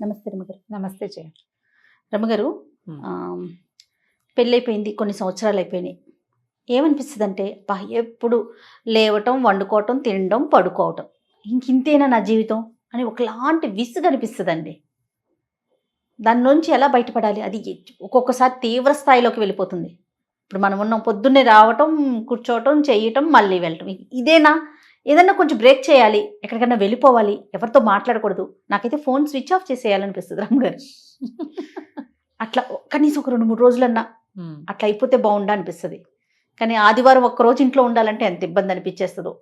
నమస్తే రమగారు. నమస్తే జయ. రమగారు, పెళ్ళైపోయింది, కొన్ని సంవత్సరాలు అయిపోయినాయి. ఏమనిపిస్తుంది అంటే, ఎప్పుడు లేవటం, వండుకోవటం, తినడం, పడుకోవటం, ఇంతేనా నా జీవితం అని ఒకలాంటి విసుగు అనిపిస్తుందండి. దాని నుంచి ఎలా బయటపడాలి? అది ఒక్కొక్కసారి తీవ్ర స్థాయిలోకి వెళ్ళిపోతుంది. ఇప్పుడు మనం ఉన్నాం, పొద్దున్నే రావటం, కూర్చోవటం, చేయటం, మళ్ళీ వెళ్ళటం, ఇదేనా? ఏదన్నా కొంచెం బ్రేక్ చేయాలి, ఎక్కడికైనా వెళ్ళిపోవాలి, ఎవరితో మాట్లాడకూడదు. నాకైతే ఫోన్ స్విచ్ ఆఫ్ చేసేయాలనిపిస్తుంది రమ్మగారు. అట్లా కనీసం ఒక 2-3 రోజులన్నా అట్లా అయిపోతే బాగుండా అనిపిస్తుంది. కానీ ఆదివారం ఒక్కరోజు ఇంట్లో ఉండాలంటే ఎంత ఇబ్బంది అనిపించేస్తుందో.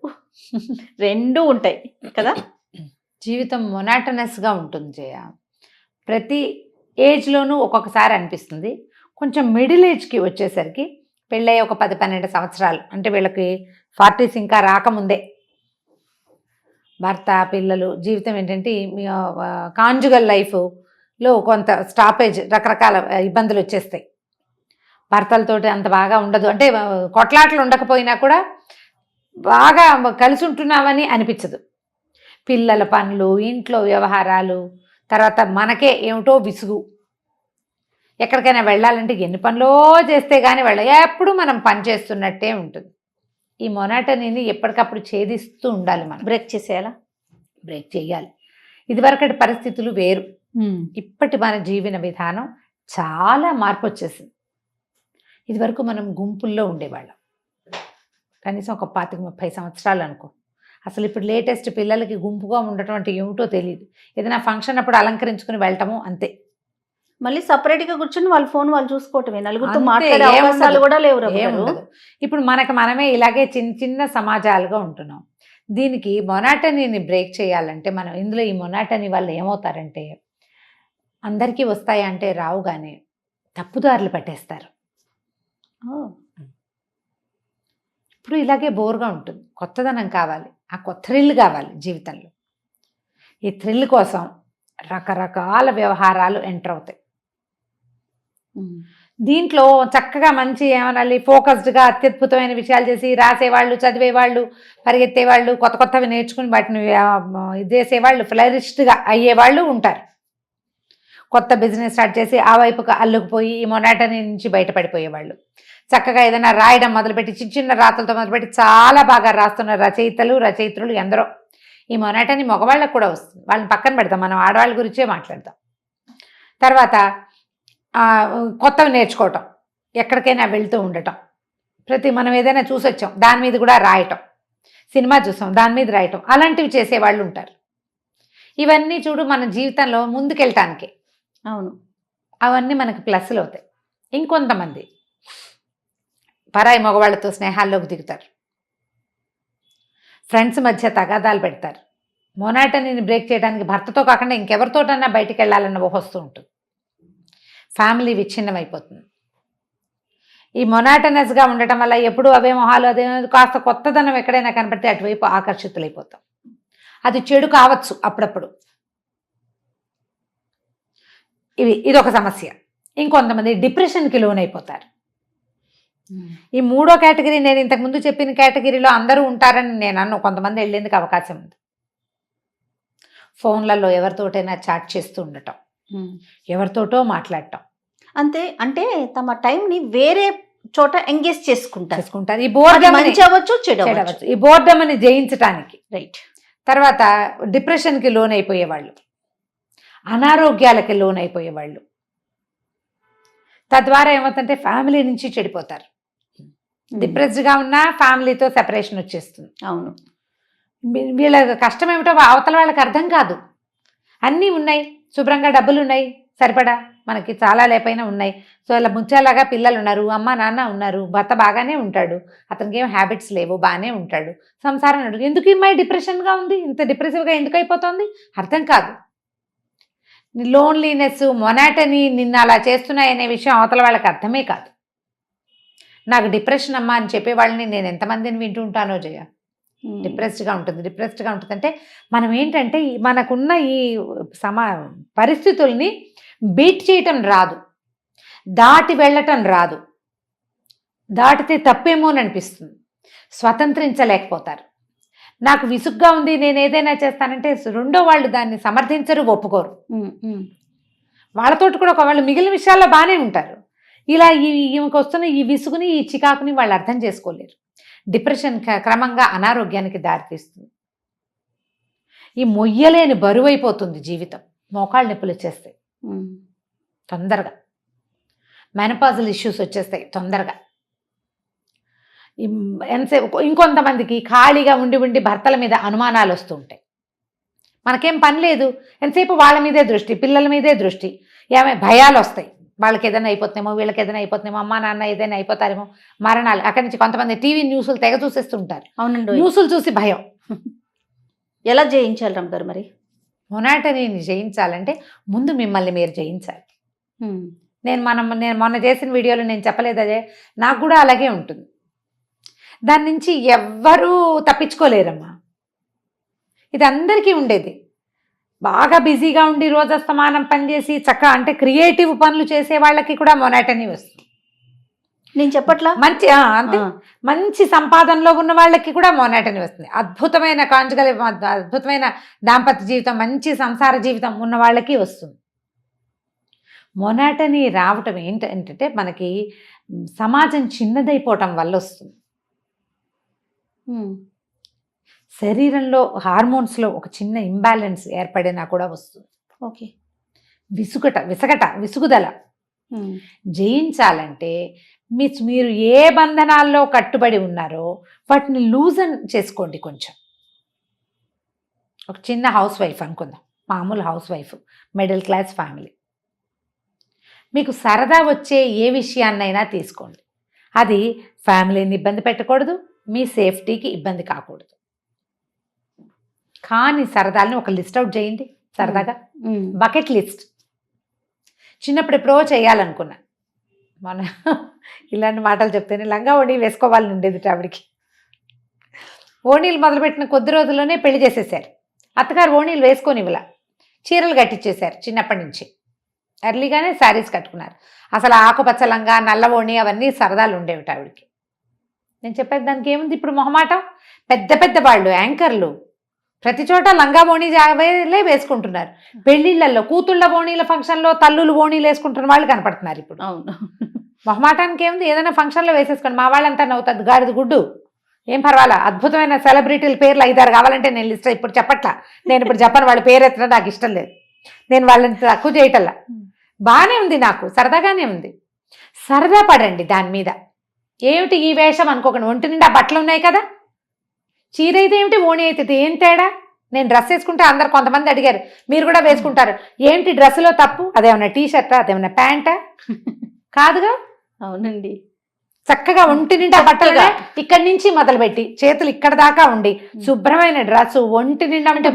రెండూ ఉంటాయి కదా. జీవితం మొనాటనస్గా ఉంటుంది జయ. ప్రతి ఏజ్లోనూ ఒక్కొక్కసారి అనిపిస్తుంది. కొంచెం మిడిల్ ఏజ్కి వచ్చేసరికి, పెళ్ళయ్యి ఒక 10-12 సంవత్సరాలు అంటే వీళ్ళకి 40s ఇంకా రాకముందే భర్త, పిల్లలు, జీవితం ఏంటంటే కాంజుగల్ లైఫ్లో కొంత స్టాపేజ్, రకరకాల ఇబ్బందులు వచ్చేస్తాయి. భర్తలతోటి అంత బాగా ఉండదు, అంటే కొట్లాటలు ఉండకపోయినా కూడా బాగా కలిసి ఉంటున్నామని అనిపించదు. పిల్లల పనులు, ఇంట్లో వ్యవహారాలు, తర్వాత మనకే ఏమిటో విసుగు. ఎక్కడికైనా వెళ్ళాలంటే ఎన్ని పనులో చేస్తే కానీ ఎప్పుడు మనం పని చేస్తున్నట్టే ఉంటుంది. ఈ మొనాటనీని ఎప్పటికప్పుడు ఛేదిస్తూ ఉండాలి. మనం బ్రేక్ చేసేయాలా? బ్రేక్ చేయాలి. ఇదివరకటి పరిస్థితులు వేరు, ఇప్పటి మన జీవన విధానం చాలా మార్పు వచ్చేసింది. ఇదివరకు మనం గుంపుల్లో ఉండేవాళ్ళం, కనీసం ఒక 25-30 సంవత్సరాలు అనుకో. అసలు ఇప్పుడు లేటెస్ట్ పిల్లలకి గుంపుగా ఉండటం అంటే ఏమిటో తెలియదు. ఏదైనా ఫంక్షన్ అప్పుడు అలంకరించుకుని వెళ్ళటము అంతే. మళ్ళీ సపరేట్గా కూర్చొని వాళ్ళ ఫోన్ వాళ్ళు చూసుకోవటమే, నలుగురితో మాట్లాడే అవకాశాలు కూడా లేవు. ఏముండదు. ఇప్పుడు మనమే ఇలాగే చిన్న చిన్న సమాజాలుగా ఉంటున్నాం. దీనికి మొనాటనీని బ్రేక్ చేయాలంటే మనం ఇందులో ఈ మొనాటనీ వాళ్ళు ఏమవుతారంటే, అందరికీ వస్తాయి అంటే రావు, కానీ తప్పుదారులు పట్టేస్తారు. ఇప్పుడు ఇలాగే బోర్గా ఉంటుంది. కొత్తదనం కావాలి, ఆ కొత్త థ్రిల్ కావాలి జీవితంలో. ఈ థ్రిల్ కోసం రకరకాల వ్యవహారాలు ఎంటర్ అవుతాయి. దీంట్లో చక్కగా మంచి ఏమనాలి, ఫోకస్డ్గా అత్యద్భుతమైన విషయాలు చేసి రాసేవాళ్ళు, చదివేవాళ్ళు, పరిగెత్తేవాళ్ళు, కొత్త కొత్తవి నేర్చుకుని వాటిని చేసేవాళ్ళు, ఫ్లరిస్ట్గా అయ్యేవాళ్ళు ఉంటారు. కొత్త బిజినెస్ స్టార్ట్ చేసి ఆ వైపుకు అల్లుకుపోయి ఈ మొనాటనీ నుంచి బయటపడిపోయేవాళ్ళు. చక్కగా ఏదైనా రాయడం మొదలుపెట్టి, చిన్న చిన్న రాతలతో మొదలుపెట్టి చాలా బాగా రాస్తున్న రచయిత్రులు ఎందరో. ఈ మొనాటనీ మగవాళ్ళకు కూడా వస్తుంది, వాళ్ళని పక్కన పెడతాం, మనం ఆడవాళ్ళ గురించే మాట్లాడతాం. తర్వాత కొత్తవి నేర్చుకోవటం, ఎక్కడికైనా వెళ్తూ ఉండటం, మనం ఏదైనా చూసొచ్చాం దాని మీద కూడా రాయటం, సినిమా చూసాం దాని మీద రాయటం, అలాంటివి చేసేవాళ్ళు ఉంటారు. ఇవన్నీ చూడు మన జీవితంలో ముందుకెళ్ళటానికి. అవును, అవన్నీ మనకు ప్లస్లు అవుతాయి. ఇంకొంతమంది పరాయి మగవాళ్ళతో స్నేహాల్లోకి దిగుతారు, ఫ్రెండ్స్ మధ్య తగాదాలు పెడతారు. మొనాటనీని బ్రేక్ చేయడానికి భర్తతో కాకుండా ఇంకెవరితోటన్నా బయటికి వెళ్ళాలన్న వస్తూ ఉంటుంది. ఫ్యామిలీ విచ్ఛిన్నమైపోతుంది. ఈ మొనాటనస్గా ఉండటం వల్ల ఎప్పుడు అవే మొహాలు, అదే కాస్త కొత్తదనం ఎక్కడైనా కనపడితే అటువైపు ఆకర్షితులైపోతాం. అది చెడు కావచ్చు అప్పుడప్పుడు. ఇదొక సమస్య. ఇంకొంతమంది డిప్రెషన్కి లోనైపోతారు. ఈ మూడో కేటగిరీ, నేను ఇంతకుముందు చెప్పిన కేటగిరీలో అందరూ ఉంటారని నేను అన్ను. కొంతమంది వెళ్ళేందుకు అవకాశం ఉంది. ఫోన్లలో ఎవరితోటైనా చాట్ చేస్తూ ఉండటం, ఎవరితోటో మాట్లాడటం, అంతే. అంటే తమ టైంని వేరే చోట ఎంగేజ్ చేసుకుంటారు. ఈ బోర్డమ్ మంచి అవ్వచ్చు, చెడు అవ్వచ్చు. ఈ బోర్డమ్ని జయించడానికి. రైట్. తర్వాత డిప్రెషన్కి లోనైపోయేవాళ్ళు, అనారోగ్యాలకి లోనైపోయేవాళ్ళు. తద్వారా ఏమవుతుందంటే ఫ్యామిలీ నుంచి చెడిపోతారు. డిప్రెస్డ్గా ఉన్నా ఫ్యామిలీతో సెపరేషన్ వచ్చేస్తుంది. అవును, వీళ్ళ కష్టం ఏమిటో అవతల వాళ్ళకి అర్థం కాదు. అన్నీ ఉన్నాయి, శుభ్రంగా డబ్బులు ఉన్నాయి, సరిపడా మనకి చాలా లేపైనా ఉన్నాయి. సో ఇలా ముచ్చేలాగా పిల్లలు ఉన్నారు, అమ్మ నాన్న ఉన్నారు, భర్త బాగానే ఉంటాడు, అతనికి ఏం హ్యాబిట్స్ లేవు, బాగానే ఉంటాడు, సంసారం నడు. ఎందుకు ఈ అమ్మాయి డిప్రెషన్గా ఉంది, ఇంత డిప్రెసివ్గా ఎందుకు అయిపోతుంది అర్థం కాదు. లోన్లీనెస్, మొనాటనీ నిన్ను అలా చేస్తున్నాయనే విషయం అవతల వాళ్ళకి అర్థమే కాదు. నాకు డిప్రెషన్ అమ్మా అని చెప్పేవాళ్ళని నేను ఎంతమందిని వింటూ ఉంటానో జయ. డిప్రెస్డ్గా ఉంటుంది అంటే మనం ఏంటంటే మనకున్న ఈ పరిస్థితుల్ని బీట్ చేయటం రాదు, దాటి వెళ్ళటం రాదు, దాటితే తప్పేమో అని అనిపిస్తుంది, స్వతంత్రించలేకపోతారు. నాకు విసుగ్గా ఉంది, నేను ఏదైనా చేస్తానంటే రెండో వాళ్ళు దాన్ని సమర్థించరు, ఒప్పుకోరు. వాళ్ళతోటి కూడా ఒకవేళ మిగిలిన విషయాల్లో బాగానే ఉంటారు. ఇలా ఈమెకు వస్తున్న ఈ విసుగుని, ఈ చికాకుని వాళ్ళు అర్థం చేసుకోలేరు. డిప్రెషన్ క్రమంగా అనారోగ్యానికి దారితీస్తుంది. ఈ మొయ్యలేని బరువు అయిపోతుంది జీవితం. మోకాళ్ళ నొప్పులు వచ్చేస్తాయి తొందరగా, మెనపాజల్ ఇష్యూస్ వచ్చేస్తాయి తొందరగా. ఎంతసేపు ఇంకొంతమందికి ఖాళీగా ఉండి ఉండి భర్తల మీద అనుమానాలు వస్తూ ఉంటాయి. మనకేం పని లేదు, ఎంతసేపు వాళ్ళ మీదే దృష్టి, పిల్లల మీదే దృష్టి, ఏమే భయాలు వస్తాయి. వాళ్ళకి ఏదైనా అయిపోతున్నామో, వీళ్ళకి ఏదైనా అయిపోతున్నామో, అమ్మా నాన్న ఏదైనా అయిపోతారేమో, మరణాలు. అక్కడి నుంచి కొంతమంది టీవీ న్యూస్లు తెగ చూసేస్తుంటారు. అవునండి, న్యూస్లు చూసి భయం. ఎలా జయించాలి రమ్మగారు మరి? మొనాటనీని జయించాలంటే ముందు మిమ్మల్ని మీరు జయించాలి. నేను మొన్న చేసిన వీడియోలో నేను చెప్పలేదు అదే, నాకు కూడా అలాగే ఉంటుంది. దాని నుంచి ఎవ్వరూ తప్పించుకోలేరమ్మా. ఇది అందరికీ ఉండేది. బాగా బిజీగా ఉండి రోజస్తమానం పనిచేసి అంటే క్రియేటివ్ పనులు చేసే వాళ్ళకి కూడా మొనాటనీ వస్తుంది. నేను చెప్పట్లా, మంచి అంతే, మంచి సంపాదనలో ఉన్న వాళ్ళకి కూడా మొనాటనీ వస్తుంది. అద్భుతమైన అద్భుతమైన దాంపత్య జీవితం, మంచి సంసార జీవితం ఉన్న వాళ్ళకి వస్తుంది. మొనాటనీ రావటం ఏంటంటే మనకి సమాజం చిన్నదైపోవటం వల్ల వస్తుంది. శరీరంలో హార్మోన్స్లో ఒక చిన్న ఇంబ్యాలెన్స్ ఏర్పడినా కూడా వస్తుంది. ఓకే, విసుగుదల జయించాలంటే మీరు ఏ బంధనాల్లో కట్టుబడి ఉన్నారో వాటిని లూజన్ చేసుకోండి. కొంచెం ఒక చిన్న హౌస్ వైఫ్ అనుకుందాం, మామూలు house wife, middle class family. మీకు సరదా వచ్చే ఏ విషయాన్నైనా తీసుకోండి. అది ఫ్యామిలీని ఇబ్బంది పెట్టకూడదు, మీ సేఫ్టీకి ఇబ్బంది కాకూడదు. కానీ సరదాలని ఒక లిస్ట్ అవుట్ చేయండి సరదాగా. బకెట్ లిస్ట్ చిన్నప్పుడు ఎప్పుడో చేయాలనుకున్నా. మన ఇలాంటి మాటలు చెప్తేనే లంగా ఓణీ వేసుకోవాలని ఉండేది ఆవిడికి. ఓణీలు మొదలుపెట్టిన కొద్ది రోజుల్లోనే పెళ్లి చేసేసారు. అత్తగారు ఓణీలు వేసుకొని ఇవ్వలా, చీరలు కట్టించేశారు. చిన్నప్పటి నుంచి ఎర్లీగానే శారీస్ కట్టుకున్నారు. అసలు ఆకుపచ్చ లంగా, నల్ల ఓణి అవన్నీ సరదాలు ఉండేవి ఆవిడికి. నేను చెప్పేది దానికి ఏముంది ఇప్పుడు మొహమాటం. పెద్ద పెద్ద వాళ్ళు యాంకర్లు ప్రతి చోట లంగా ఓణీలే వేసుకుంటున్నారు. పెళ్లిళ్లలో కూతుళ్ళ ఓణీల ఫంక్షన్లో తల్లులు ఓణీలు వేసుకుంటున్న వాళ్ళు కనపడుతున్నారు ఇప్పుడు. అవును, మొహమాటానికి ఏముంది, ఏదైనా ఫంక్షన్లో వేసేసుకోండి. మా వాళ్ళంతా నవ్వుతుంది, గాడిద గుడ్డు, ఏం పర్వాలా. అద్భుతమైన సెలబ్రిటీల పేర్లు 5-6 కావాలంటే నేను లిస్ట్ ఇప్పుడు చెప్పట్లా. నేను ఇప్పుడు చెప్పను, వాళ్ళ పేరు ఎత్తడం నాకు ఇష్టం లేదు. నేను వాళ్ళని తక్కువ చేయటల్లా. బాగానే ఉంది, నాకు సరదాగానే ఉంది. సరదా పడండి దాని మీద. ఏమిటి ఈ వేషం అనుకోకండి. ఒంటి నిండా బట్టలు ఉన్నాయి కదా, చీర అయితే ఏమిటి, ఓణి అయితే ఏం తేడా. నేను డ్రెస్ వేసుకుంటే అందరు కొంతమంది అడిగారు, మీరు కూడా వేసుకుంటారు, ఏంటి డ్రెస్సులో తప్పు, అదేమన్నా టీషర్టా, అదేమన్నా ప్యాంటా? కాదుగా. అవునండి, చక్కగా ఒంటి నిండా బట్టలుగా ఇక్కడి నుంచి మొదలుపెట్టి చేతులు ఇక్కడ దాకా ఉండి శుభ్రమైన డ్రెస్ ఒంటి నిండా అంటే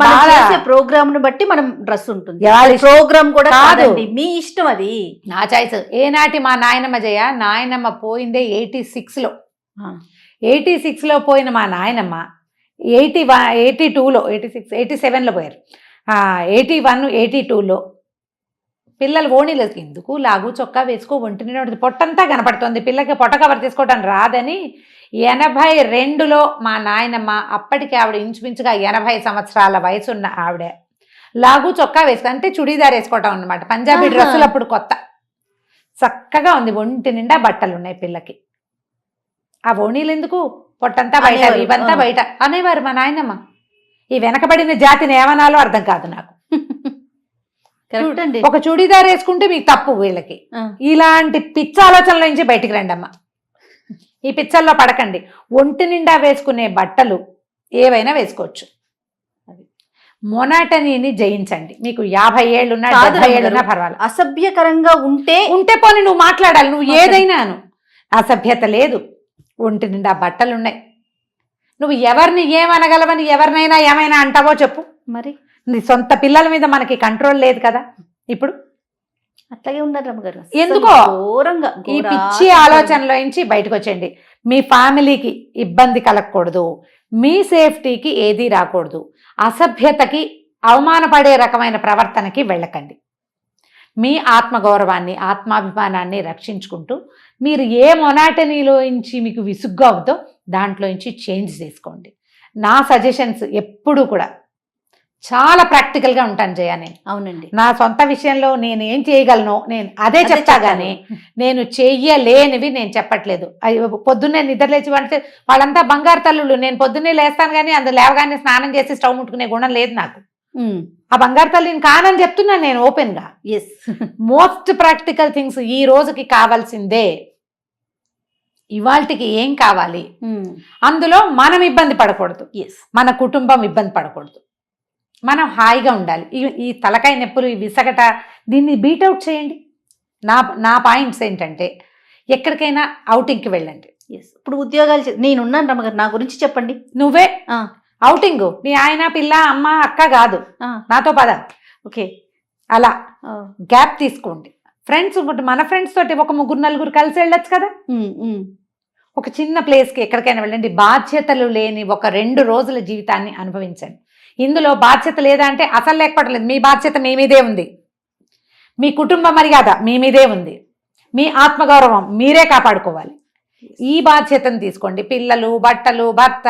ప్రోగ్రామ్ ను బట్టి మనం డ్రెస్ ఉంటుంది. ప్రోగ్రామ్ కూడా కాదు, మీ ఇష్టం, అది నా చాయిస్. ఏనాటి మా నాయనమ్మ నాయనమ్మ పోయిందే 86లో. 86లో పోయిన మా నాయనమ్మ 82లో 87లో పోయారు. 81 82లో పిల్లలు ఓణీలు ఎందుకు లాగు చొక్కా వేసుకో, ఒంటి నిండా పొట్టంతా కనపడుతుంది, పిల్లకి పొట్ట కవర్ తీసుకోవటం రాదని 82లో మా నాయనమ్మ, అప్పటికి ఆవిడ ఇంచుమించుగా 80 సంవత్సరాల వయసున్న ఆవిడ, లాగు చొక్కా వేసుకో అంటే చుడీదార్ వేసుకోవటం అన్నమాట. పంజాబీ డ్రెస్సులు అప్పుడు కొత్త, చక్కగా ఉంది, ఒంటి నిండా బట్టలు ఉన్నాయి పిల్లకి. ఆ ఓణీలు ఎందుకు, పొట్టంతా బయట, ఇవంతా బయట అనేవారు మా నాయనమ్మ. ఈ వెనకబడిన జాతిని ఏమనాలో అర్థం కాదు నాకు. ఒక చుడీదార్ వేసుకుంటే మీకు తప్పు. వీళ్ళకి ఇలాంటి పిచ్చ ఆలోచనల నుంచి బయటికి రండి అమ్మ. ఈ పిచ్చల్లో పడకండి. ఒంటి నిండా వేసుకునే బట్టలు ఏవైనా వేసుకోవచ్చు. మొనాటనీని జయించండి. మీకు 50 ఏళ్ళున్నా 70 ఏళ్ళున్నా పర్వాలేదు. అసభ్యకరంగా ఉంటే పోనీ నువ్వు మాట్లాడాలి, నువ్వు ఏదైనాను. అసభ్యత లేదు, ఒంటి నిండా బట్టలున్నాయి. నువ్వు ఎవరిని ఏమనగలవని ఎవరినైనా ఏమైనా అంటావో చెప్పు. మరి నీ సొంత పిల్లల మీద మనకి కంట్రోల్ లేదు కదా ఇప్పుడు. అట్లాగే ఉన్నారు రమ్మగారు. ఎందుకో ఈ పిచ్చి ఆలోచనలో నుంచి బయటకు వచ్చేయండి. మీ ఫ్యామిలీకి ఇబ్బంది కలగకూడదు, మీ సేఫ్టీకి ఏదీ రాకూడదు, అసభ్యతకి అవమానపడే రకమైన ప్రవర్తనకి వెళ్ళకండి. మీ ఆత్మగౌరవాన్ని, ఆత్మాభిమానాన్ని రక్షించుకుంటూ మీరు ఏ మొనాటనీలో నుంచి మీకు విసుగ్గా అవుతో దాంట్లో నుంచి చేంజ్ చేసుకోండి. నా సజెషన్స్ ఎప్పుడు కూడా చాలా ప్రాక్టికల్గా ఉంటాను జయ. నేను అవునండి. నా సొంత విషయంలో నేను ఏం చేయగలను నేను అదే చెప్తా కానీ నేను చెయ్యలేనివి నేను చెప్పట్లేదు. పొద్దున్నే నిద్రలేచి అంటే వాళ్ళంతా బంగారు తల్లులు. నేను పొద్దున్నే లేస్తాను కానీ అందులో లేవగానే స్నానం చేసి స్టవ్ ముట్టుకునే గుణం లేదు నాకు. ఆ బంగారు తల్లిని కానని చెప్తున్నాను నేను ఓపెన్ గా. ఎస్, మోస్ట్ ప్రాక్టికల్ థింగ్స్ ఈ రోజుకి కావాల్సిందే. ఇవాళకి ఏం కావాలి, అందులో మనం ఇబ్బంది పడకూడదు, ఎస్, మన కుటుంబం ఇబ్బంది పడకూడదు, మనం హాయిగా ఉండాలి. ఈ తలకాయ నొప్పులు, ఈ విసగట, దీన్ని బీట్అవుట్ చేయండి. నా పాయింట్స్ ఏంటంటే ఎక్కడికైనా అవుటింగ్కి వెళ్ళండి. ఎస్. ఇప్పుడు ఉద్యోగాలు నేనున్నాను రమ్మగారు, నా గురించి చెప్పండి. నువ్వే అవుటింగ్, నీ ఆయన పిల్ల అమ్మ అక్క కాదు, నాతో పద. ఓకే, అలా గ్యాప్ తీసుకోండి. ఫ్రెండ్స్ మన ఫ్రెండ్స్ తోటి ఒక 3-4 కలిసి వెళ్ళొచ్చు కదా. ఒక చిన్న ప్లేస్కి ఎక్కడికైనా వెళ్ళండి. బాధ్యతలు లేని ఒక 2 రోజుల జీవితాన్ని అనుభవించండి. ఇందులో బాధ్యత లేదా అంటే అసలు లేకపోవట్లేదు. మీ బాధ్యత మీ మీదే ఉంది, మీ కుటుంబ మర్యాద మీ మీదే ఉంది, మీ ఆత్మగౌరవం మీరే కాపాడుకోవాలి. ఈ బాధ్యతను తీసుకోండి. పిల్లలు, బట్టలు, భర్త,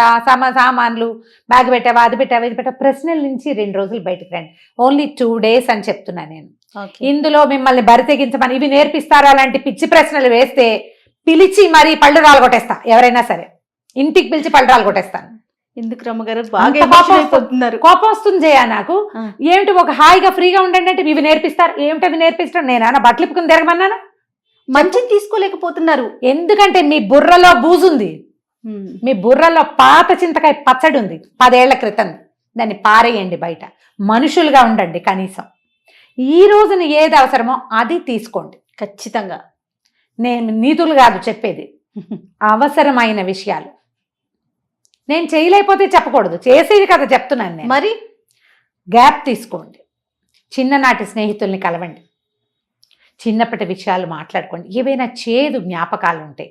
సామాన్లు, బ్యాగ్ పెట్టావా, అది పెట్టావా, ఇది పెట్టావా, ప్రశ్నల నుంచి 2 రోజులు బయటకు రండి. ఓన్లీ 2 days అని చెప్తున్నా నేను. ఇందులో మిమ్మల్ని బరి తెగించమని ఇవి నేర్పిస్తారా అలాంటి పిచ్చి ప్రశ్నలు వేస్తే పిలిచి మరీ పళ్ళు రాలగొట్టేస్తా. ఎవరైనా సరే ఇంటికి పిలిచి పళ్ళు రాలగొట్టేస్తాను. ఎందుకు రమ్మగారు బాగా కోపం వస్తుంది జయ నాకు. ఏమిటి ఒక హాయిగా ఫ్రీగా ఉండండి అంటే ఇవి నేర్పిస్తారు. ఏమిటి అవి నేర్పిస్తారు? నేనా బట్టలు ఇప్పుకుని తిరగమన్నాను? మంచిని తీసుకోలేకపోతున్నారు. ఎందుకంటే మీ బుర్రలో బూజుంది, మీ బుర్రలో పాత చింతకాయ పచ్చడి ఉంది 10 ఏళ్ల క్రితం. దాన్ని పారేయండి బయట. మనుషులుగా ఉండండి కనీసం. ఈ రోజున ఏది అవసరమో అది తీసుకోండి. ఖచ్చితంగా. నేను నీతులు కాదు చెప్పేది, అవసరమైన విషయాలు. నేను చేయలేకపోతే చెప్పకూడదు, చేసేది కదా చెప్తున్నాను నేను. మరి గ్యాప్ తీసుకోండి. చిన్ననాటి స్నేహితుల్ని కలవండి, చిన్నప్పటి విషయాలు మాట్లాడుకోండి. ఏవైనా చేదు జ్ఞాపకాలు ఉంటే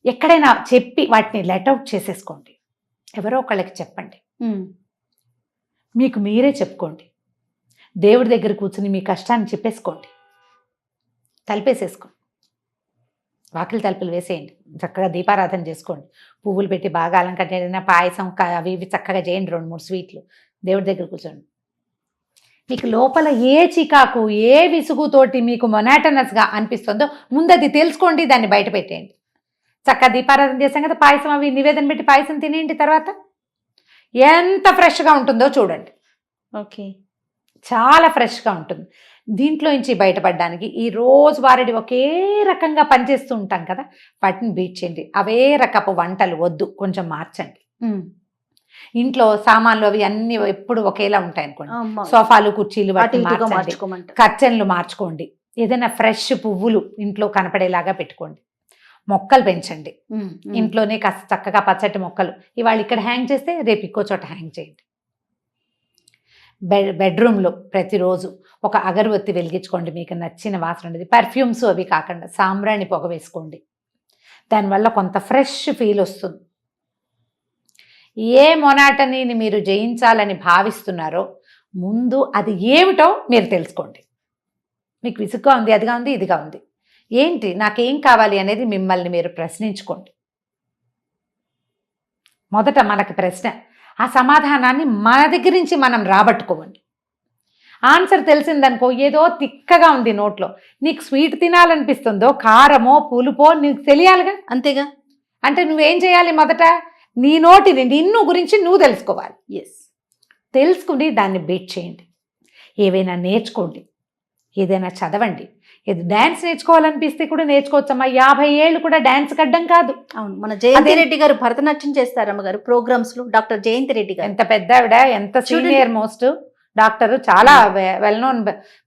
ఎక్కడైనా చెప్పి వాటిని లెట్అవుట్ చేసేసుకోండి. ఎవరో ఒకళ్ళకి చెప్పండి, మీకు మీరే చెప్పుకోండి. దేవుడి దగ్గర కూర్చుని మీ కష్టాన్ని చెప్పేసుకోండి. తలుపేసేసుకోండి, వాకిలి తలుపులు వేసేయండి. చక్కగా దీపారాధన చేసుకోండి. పువ్వులు పెట్టి బాగా అలంకరణ, పాయసం అవి ఇవి చక్కగా చేయండి. 2-3 స్వీట్లు దేవుడి దగ్గర కూర్చోండి. మీకు లోపల ఏ చికాకు, ఏ విసుగుతోటి మీకు మొనాటనస్గా అనిపిస్తుందో ముందు అది తెలుసుకోండి, దాన్ని బయట పెట్టేయండి. చక్కగా దీపారాధన చేసాం కదా, పాయసం అవి నివేదన పెట్టి పాయసం తినేయండి. తర్వాత ఎంత ఫ్రెష్గా ఉంటుందో చూడండి. ఓకే, చాలా ఫ్రెష్గా ఉంటుంది. దీంట్లో నుంచి బయటపడడానికి ఈ రోజు వారిని ఒకే రకంగా పనిచేస్తూ ఉంటాం కదా, వాటిని బీట్ చేయండి. అవే రకపు వంటలు వద్దు, కొంచెం మార్చండి. ఇంట్లో సామాన్లు అవి అన్ని ఎప్పుడు ఒకేలా ఉంటాయి అనుకోండి. సోఫాలు, కుర్చీలు మార్చండి, కర్టెన్లు మార్చుకోండి. ఏదైనా ఫ్రెష్ పువ్వులు ఇంట్లో కనపడేలాగా పెట్టుకోండి. మొక్కలు పెంచండి. ఇంట్లోనే కాస్త చక్కగా పచ్చటి మొక్కలు ఇవాళ ఇక్కడ హ్యాంగ్ చేస్తే రేపు ఇంకో చోట హ్యాంగ్ చేయండి. బెడ్రూమ్లో ప్రతిరోజు ఒక అగరబత్తి వెలిగించుకోండి. మీకు నచ్చిన వాసన ఉండేది, పర్ఫ్యూమ్స్ అవి కాకుండా సాంబ్రాణి పొగ వేసుకోండి. దానివల్ల కొంత ఫ్రెష్ ఫీల్ వస్తుంది. ఏ మొనాటనీని మీరు జయించాలని భావిస్తున్నారో ముందు అది ఏమిటో మీరు తెలుసుకోండి. మీకు విసుగ్గా ఉంది, అదిగా ఉంది, ఇదిగా ఉంది, ఏంటి నాకేం కావాలి అనేది మిమ్మల్ని మీరు ప్రశ్నించుకోండి. మొదట మనకి ప్రశ్న, ఆ సమాధానాన్ని మన దగ్గర నుంచి మనం రాబట్టుకోండి. ఆన్సర్ తెలిసిందనుకో, ఏదో తిక్కగా ఉంది నోట్లో, నీకు స్వీట్ తినాలనిపిస్తుందో కారమో పులుపో నీకు తెలియాలిగా. అంతేగా. అంటే నువ్వేం చేయాలి? మొదట నీ నోటిని, నిన్ను గురించి నువ్వు తెలుసుకోవాలి. ఎస్, తెలుసుకుని దాన్ని బీట్ చేయండి. ఏవైనా నేర్చుకోండి, ఏదైనా చదవండి. ఏది డ్యాన్స్ నేర్చుకోవాలనిపిస్తే కూడా నేర్చుకోవచ్చమ్మా. 50 ఏళ్ళు కూడా డ్యాన్స్ కడ్డం కాదు. అవును, మన జయంతి రెడ్డి గారు భరతనాట్యం చేస్తారమ్మ గారు ప్రోగ్రామ్స్ లో. డాక్టర్ జయంతి రెడ్డి గారు ఎంత పెద్ద ఆవిడ, ఎంత సీనియర్ మోస్ట్ డాక్టర్, చాలా వెల్ నోన్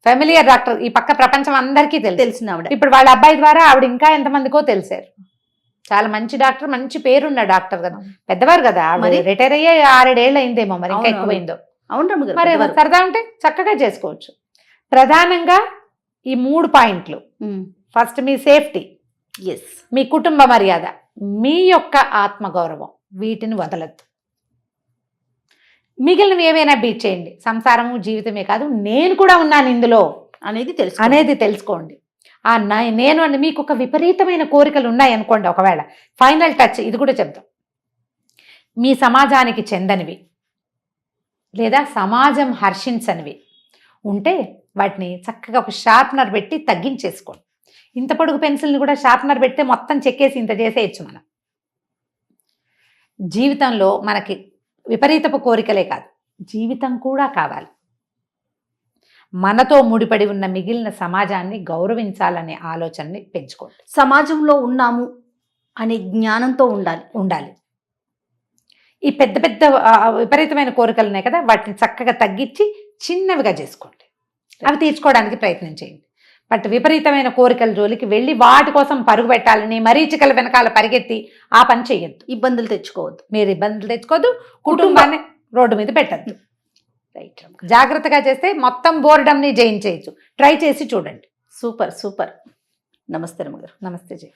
ఫెమిలియర్ డాక్టర్. ఈ పక్క ప్రపంచం అందరికీ తెలిసిన ఆవిడ. ఇప్పుడు వాళ్ళ అబ్బాయి ద్వారా ఆవిడ ఇంకా ఎంతమందికో తెలిసారు. చాలా మంచి డాక్టర్, మంచి పేరున్న డాక్టర్ కదా, పెద్దవారు కదా. మరి రిటైర్ అయ్యే 6-7 ఏళ్ళు అయిందేమో, మరి ఇంకా ఎక్కువైందో. అవును, మరి సరదా ఉంటే చక్కగా చేసుకోవచ్చు. ప్రధానంగా ఈ 3 పాయింట్లు. ఫస్ట్ మీ సేఫ్టీ, ఎస్, మీ కుటుంబ మర్యాద, మీ యొక్క ఆత్మగౌరవం, వీటిని వదలద్దు. మిగిలినవి ఏమైనా బీట్ చేయండి. సంసారము జీవితమే కాదు, నేను కూడా ఉన్నాను ఇందులో అనేది తెలుసుకోండి. నేను అని మీకు ఒక విపరీతమైన కోరికలు ఉన్నాయనుకోండి, ఒకవేళ ఫైనల్ టచ్ ఇది కూడా చెప్తాం. మీ సమాజానికి చెందనివి లేదా సమాజం హర్షించనివి ఉంటే వాటిని చక్కగా ఒక షార్ప్నర్ పెట్టి తగ్గించేసుకోండి. ఇంత పొడుగు పెన్సిల్ని కూడా షార్ప్నర్ పెడితే మొత్తం చెక్కేసి ఇంత చేసేయచ్చు మనం. జీవితంలో మనకి విపరీతపు కోరికలే కాదు, జీవితం కూడా కావాలి. మనతో ముడిపడి ఉన్న మిగిలిన సమాజాన్ని గౌరవించాలనే ఆలోచనని పెంచుకోండి. సమాజంలో ఉన్నాము అనే జ్ఞానంతో ఉండాలి. ఈ పెద్ద పెద్ద విపరీతమైన కోరికలు ఉన్నాయి కదా, వాటిని చక్కగా తగ్గించి చిన్నవిగా చేసుకోండి. అవి తీర్చుకోవడానికి ప్రయత్నం చేయండి. బట్ విపరీతమైన కోరికల జోలికి వెళ్ళి వాటి కోసం పరుగు పెట్టాలని మరీచికల వెనకాల పరిగెత్తి ఆ పని చేయొద్దు. ఇబ్బందులు తెచ్చుకోవద్దు. మీరు ఇబ్బందులు తెచ్చుకోవద్దు, కుటుంబాన్ని రోడ్డు మీద పెట్టద్దు. రైట్. జాగ్రత్తగా చేస్తే మొత్తం బోర్డంని జయించేయచ్చు. ట్రై చేసి చూడండి. సూపర్. నమస్తే రమ్మగారు. నమస్తే జయ.